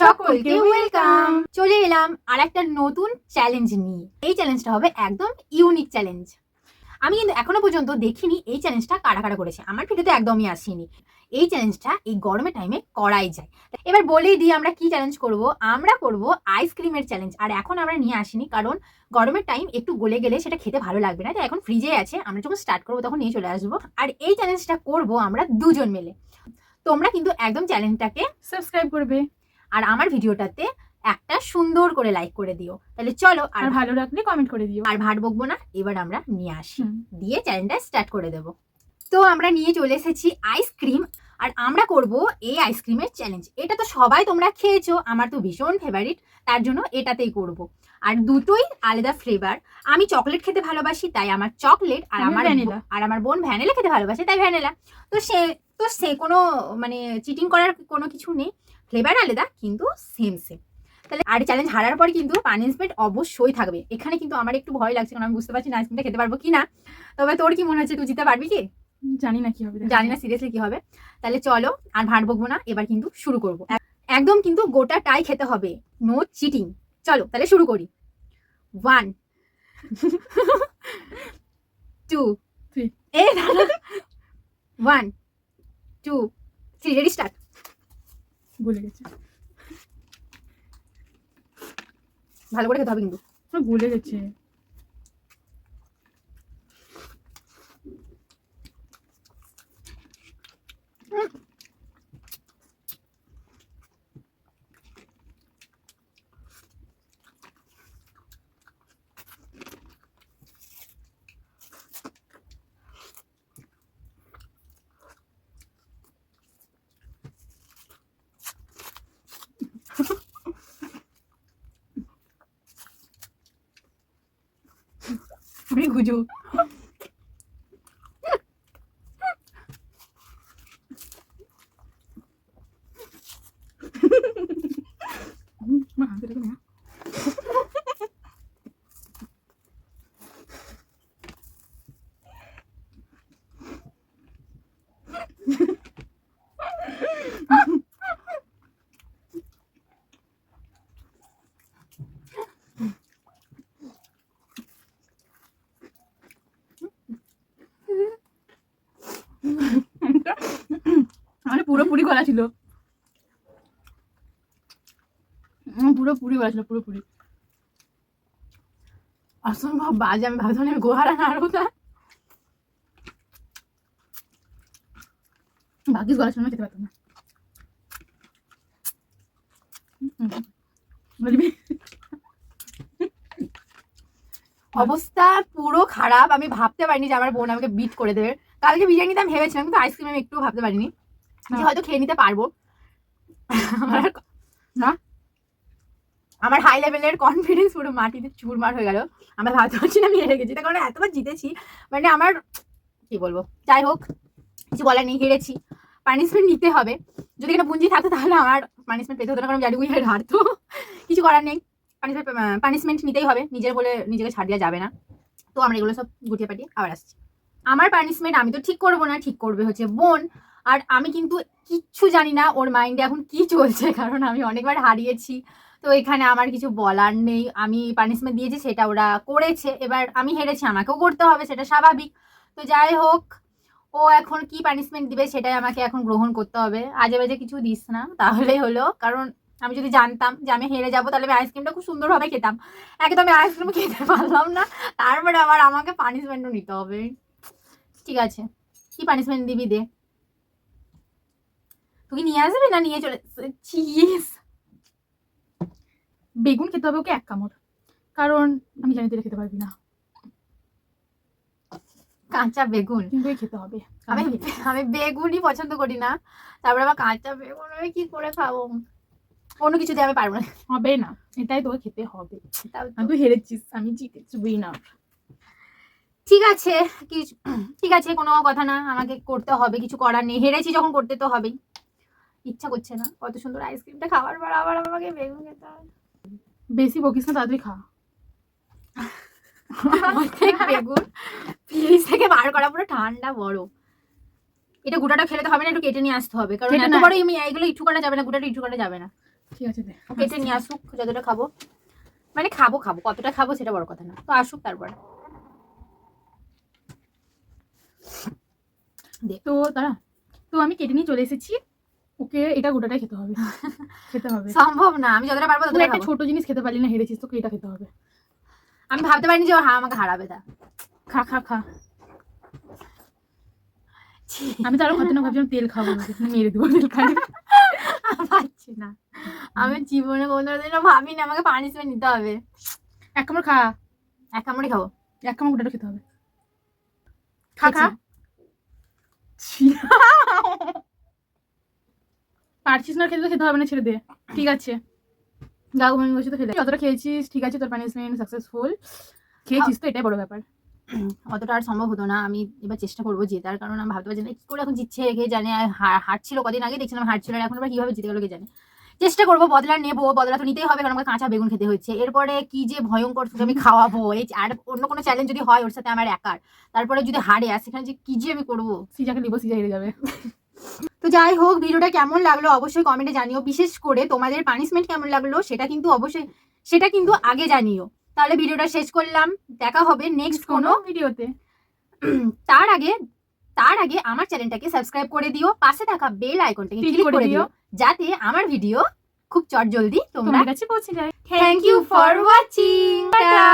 সকলকে ওয়েলকাম। চলে এলাম আর একটা নতুন চ্যালেঞ্জ নিয়ে। এই চ্যালেঞ্জটা হবে একদম ইউনিক চ্যালেঞ্জ। আমি কিন্তু এখনো পর্যন্ত দেখিনি এই চ্যালেঞ্জটা কারা কারা করেছে, আমার ভিডিওতে একদমই আসেনি। এই চ্যালেঞ্জটা এই গরমের টাইমে করাই যায়। এবার বলেই দিই আমরা কি চ্যালেঞ্জ করব। আমরা করব আইসক্রিমের চ্যালেঞ্জ। আর এখন আমরা নিয়ে আসিনি কারণ গরমের টাইম একটু গলে গেলে সেটা খেতে ভালো লাগবে না, তাই এখন ফ্রিজে আছে, আমরা যখন স্টার্ট করবো তখন নিয়ে চলে আসবো। আর এই চ্যালেঞ্জটা করব আমরা দুজন মিলে। তোমরা কিন্তু একদম চ্যালেঞ্জটাকে সাবস্ক্রাইব করবে আর আমার ভিডিওটাতে একটা সুন্দর করে লাইক করে দিও। তাহলে চলো, আর ভালো লাগলে কমেন্ট করে দিও। আর ভাট বকবো না, এবার আমরা নিয়ে আসি, দিয়ে চ্যানেলটা স্টার্ট করে দেব। তো আমরা নিয়ে চলে এসেছি আইসক্রিম, আর আমরা করব এই আইসক্রিমের চ্যালেঞ্জ। এটা তো সবাই তোমরা খেয়েছো, আমার তো ভীষণ ফেভারিট, তার জন্য এটাতেই করব। আর দুটোই আলাদা ফ্লেভার। আমি চকলেট খেতে ভালোবাসি, তাই আমার চকলেট, আর আমার বোন ভ্যানিলা খেতে ভালোবাসে, তাই ভ্যানিলা। তো সে কোনো মানে চিটিং করার কোনো কিছু নেই, ফ্লেভার আলাদা কিন্তু সেম সেম। তাহলে আর চ্যালেঞ্জ হারার পর কিন্তু পানিশমেন্ট অবশ্যই থাকবে। এখানে কিন্তু আমার একটু ভয় লাগছে, কারণ আমি বুঝতে পারছি না আইসক্রিমটা খেতে পারবো কি না। তবে তোর কি মনে হচ্ছে, তুই জিতে পারবি কি? জানি না কি হবে, জানি না সিরিয়াসলি কি হবে। তাহলে চলো আর ভাট বকবো না, এবার কিন্তু শুরু করব। একদম কিন্তু গোটাটাই খেতে হবে, নো চিটিং। চলো তাহলে শুরু করি। 1 2 3 1 2 3 রেডি স্টার্ট। ভুলে গেছি, ভালো করে খেতে হবে কিন্তু। ভুলে গেছে। আমি গুজু মা হাতে রেখে না। আমার পুরোপুরি গলা ছিল, পুরোপুরি গলা ছিল, পুরোপুরি। অসম্ভব বাজে। আমি ভাবতাম আমি গোহারা না আরো তা ভাগ্যিস গলা ছিল, খেতে পারতাম না। বলবি অবস্থা পুরো খারাপ। আমি ভাবতে পারিনি যে আমার বোন আমাকে বিট করে দেবে। কালকে বিরিয়ানিতে আমি ভেবেছিলাম, কিন্তু আইসক্রিম আমি একটু ভাবতে পারিনি যে হয়তো খেয়ে নিতে পারবো না। আমার হাই লেভেলের কনফিডেন্স পুরো মাটিতে চুরমার হয়ে গেল। আমরা ভাবতে পারছি না আমি হেরে গেছি, তার কারণ এতবার জিতেছি, মানে আমার কি বলবো। যাই হোক, কিছু বলার নেই, হেরেছি, পানিশমেন্ট নিতে হবে। যদি এটা পুঞ্জি থাকতো তাহলে আমার পানিশমেন্ট পেতে হতো না, কারণ জানি বুঝে হারতো। কিছু করার নেই, পানিশমেন্ট নিতেই হবে, নিজের বলে নিজেকে ছাড় দেওয়া যাবে না। তো আমরা এগুলো সব গুটিয়ে পাঠিয়ে আবার আসছি। আমার পানিশমেন্ট আমি তো ঠিক করবো না, ঠিক করবে হচ্ছে বোন। আর আমি কিন্তু কিচ্ছু জানি না ওর মাইন্ডে এখন কি চলছে, কারণ আমি অনেকবার হারিয়েছি। তো এখানে আমার কিছু বলার নেই, আমি পানিশমেন্ট দিয়েছি সেটা ওরা করেছে, এবার আমি হেরেছি, আমাকেও করতে হবে, সেটা স্বাভাবিক। তো যাই হোক, ও এখন কি পানিশমেন্ট দিবে সেটাই আমাকে এখন গ্রহণ করতে হবে। আজে বাজে কিছু দিস না তাহলেই হলো, কারণ আমি যদি জানতাম যে আমি হেরে যাবো তাহলে আমি আইসক্রিমটা খুব সুন্দরভাবে খেতাম। একে তো আমি আইসক্রিম খেতে পারলাম না, তারপরে আবার আমাকে পানিশমেন্টও নিতে হবে। ঠিক আছে, কি পানিশমেন্ট দিবি দে। তুই নিয়ে আসবি না নিয়ে চলে চিস? বেগুন খেতে হবে ওকে এক কামড়, কারণ আমি জানি তুই খেতে পারবি না। কাঁচা বেগুন কিন্তু খেতে হবে। আমি বেগুনই পছন্দ করি না, তারপরে আবার কাঁচা বেগুন আমি কি করে খাবো? কোনো কিছু দিয়ে আমি পারবো না। হবে না, এটাই তোকে খেতে হবে। তুই হেরেছিস, আমি জিতেছি, উইনার। ঠিক আছে, ঠিক আছে, কোনো কথা না, আমাকে করতে হবে, কিছু করার নেই, হেরেছি যখন করতে তো হবেই। ইচ্ছা করছে না কত সুন্দর আইসক্রিমটা খাওয়ার পর আবার আমাকে বেগুন খেতে হবে। বেশি বকিস না, তাড়াতাড়ি খা। বেগুন ফ্রিজ থেকে বার করা পুরো ঠান্ডা বরফ। এটা গোটাটা খেলে তো হবে না, একটু কেটে নিয়ে আসতে হবে, কারণ এত বড় আমি এইগুলো ইটু করা যাবে না, গোটাটা ইটু করা যাবে না। ঠিক আছে দে ও কেটে নিয়ে আসুক যতটা খাবো, মানে খাবো কতটা খাবো সেটা বড় কথা না, তো আসুক তারপর। তো দাঁড়া, তো আমি কেটে নিয়ে চলে এসেছি, ওকে এটা গোটাটাই খেতে হবে, খেতে হবে। সম্ভব না, আমি যতটা পারবো তুই ততটা একটা খাবো। ছোট জিনিস খেতে পারলি না, হেরেছিস, তোকে এটা খেতে হবে। আমি ভাবতে পারিনি যে ও আমাকে হারাবে তা। খা খা খা। ছি, আমি তো আরো খাতে না, ভাবছিলাম তেল খাবো, মেরে দেবো তেল খাই। পারছি না, আমি জীবনে কোনোদিনও ভাবিনি আমাকে পানিশমেন্ট নিতে হবে। এক কামড় খা, এক কামড়ে খাবো। এক কামড় গোটাটা খেতে হবে। খা খা। খেয়েছি। পারছিস না খেতে তো খেতে হবে না, ছেড়ে দে। ঠিক আছে, গা ঘুমিয়ে বসে তো খেলে যতটা খেয়েছিস ঠিক আছে, তোর পানিশমেন্ট সাকসেসফুল। খেয়েছিস তো, এটাই বড় ব্যাপার। অতটা আর সম্ভব হতো না, আমি এবার চেষ্টা করবো জেতার, কারণ আমি ভাবতে পারছি না কি করে এখন জিতছে, কে জানে। হারছিল কদিন আগে দেখছিলাম হারছিল, আর এখন আবার কিভাবে জিতে গেল কে জানে। চেষ্টা করবো, বদলা নেবো, বদলা তো নিতেই হবে, কারণ আমাকে কাঁচা বেগুন খেতে হচ্ছে। এরপরে কি যে ভয়ঙ্কর ফুড আমি খাওয়াবো, এই আর অন্য কোনো চ্যালেঞ্জ যদি হয় ওর সাথে আমার একার, তারপরে যদি হারে আর সেখানে যে কি যে আমি করবো। সিজাকে দিব, সিজা হেরে যাবে। তো যাই হোক, ভিডিওটা কেমন লাগলো অবশ্যই কমেন্টে জানিও, বিশেষ করে তোমাদের পানিশমেন্ট কেমন লাগলো সেটা কিন্তু অবশ্যই, সেটা কিন্তু আগে জানিও। তাহলে ভিডিওটা শেষ করলাম, দেখা হবে নেক্সট কোনো ভিডিওতে। তার আগে আমার চ্যানেলটাকে সাবস্ক্রাইব করে দিও, পাশে থাকা বেল আইকনটাকে Click ক্লিক করে করে দিও, দিও, যাতে আমার ভিডিও খুব চটজলদি তোমরা তোমার কাছে পৌঁছে যায়। Thank you for watching. Tata.